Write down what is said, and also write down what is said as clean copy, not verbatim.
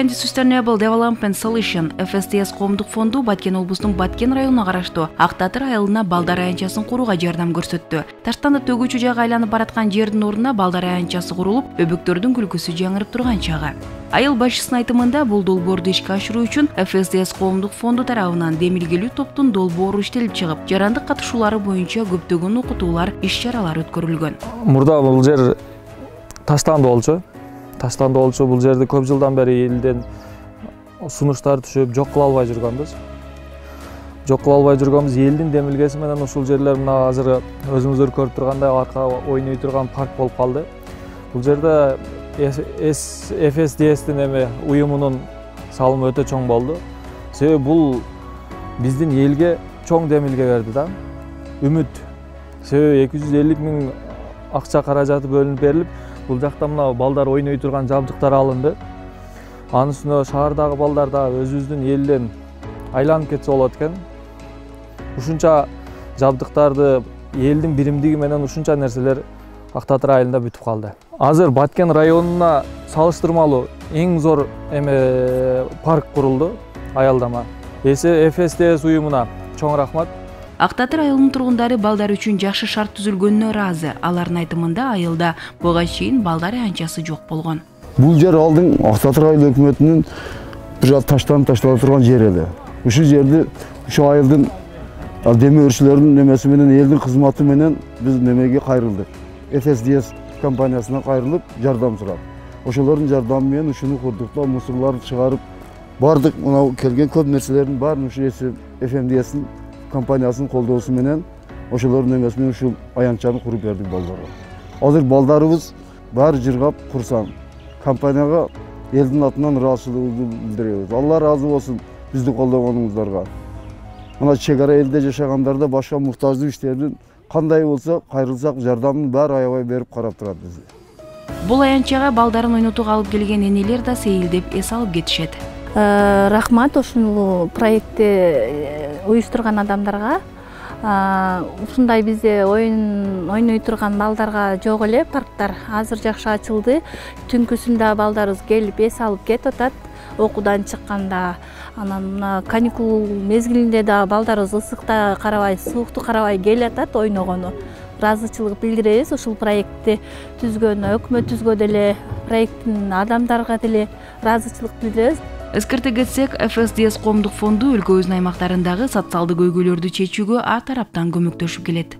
and Sustainable Development Solution FSDS коомдук фонду Баткен облусунун Баткен районуна караштуу Ак Татыр айылына балдар аянтчасын курууга жардам көрсөттү. Таштанды төгүүчү жайга айланып бараткан жердин ордуна балдар аянтчасы курулуп, өбөктөрдүн күлкүсү жаңырып турган чагы. Айыл башчысынын айтымында бул долбоорду ишке ашыруу үчүн FSDS коомдук фонду тарабынан демилгелүү топтун долбоору иштелип чыгып, жарандык катышуулары боюнча көптөгөн окутуулар, иш-чаралар өткөрүлгөн. Мурда бул жер таштанды болчу, бул жерди көп жылдан бери элден сунуштар түшүп, жок кыла албай жүргөнбүз. Элдин демилгеси менен ушул жерлер мына азыр өзүңүздөр көрүп тургандай арка ойной турган парк болуп калды. Бул жерде FSDS'тин уюмунун салымы өтө чоң болду. Себеби бул биздин элге чоң демилге берди да. Үмүт. Себеби 250 000 акча каражаты бөлүнүп берилип, бул жакта мына балдар ойной турган жабдыктар алынды. Анын үстүнө шаардагы балдар да өзүбүздүн элден айланып кетсе болот экен. Ушунча жабдыктарды элдин биримдиги менен ушунча нерселер Ак Татыр айылында бүтүп калды. Азыр Баткен районуна салыштырмалуу эң зор парк курулду аялдама. FSDS уюмуна чоң рахмат. Ак Татыр айылынын тургундары балдар үчүн жакшы шарт түзүлгөнүнө ыраазы. Алардын айтымында айылда буга чейин балдар аянтчасы жок болгон. Бул жер алдың Ак Татыр айыл өкмөтүнүн бир таштап турган жери эле. Ушул жерди ушу айылдын демөөрчүлөрүнүн немеси менен элдин кызматы менен биз немеге кайрылдык. FSDS компаниясына кайрылып жардам сурап. Ошолордун жардамы менен ушуну курдук, мусорларды чыгарып, бардык мына келген көп нерселердин баарын ушу FSDS компаниясынын колдоосу менен ошолордун немеси менен ушул аянтчаны куруп бердик балдарга. Азыр балдарыбыз баары жыргап курсан. Компанияга элдин атынан ыраазычылыгыбызды билдиребиз. Алла ыраазы болсун бизди колдогонуңуздарга. Мына чек ара элде жашагандарда башка муктаждуу иштердин кандай болсо кайрылсак жардамын баары аябай берип карап турат бизди. Бул аянтчага балдарын ойнотууга алып келген энелер да сейилдеп эс алып кетишет. Рахмат ушул проектти уюштурган адамдарга. Ушундай бизде ойной турган балдарга жок эле парктар азыр жакшы ачылды. Түнкүсүндө балдарыбыз келип эс алып кетип атат. Окуудан чыкканда, анан мына каникул мезгилинде да балдарыбыз ысыкта карабай, суукту карабай келип атат ойногону. Ыраазычылык билдиребиз ушул проектти түзгөнүнө, өкмөт түзгөн эле проекттин адамдарга деле ыраазычылык билдиребиз. Эскерте кетсек, FSDS коомдук фонду өлкөбүздүн аймактарындагы социалдык көйгөйлөрдү чечүүгө ар тараптан көмөктөшүп келет.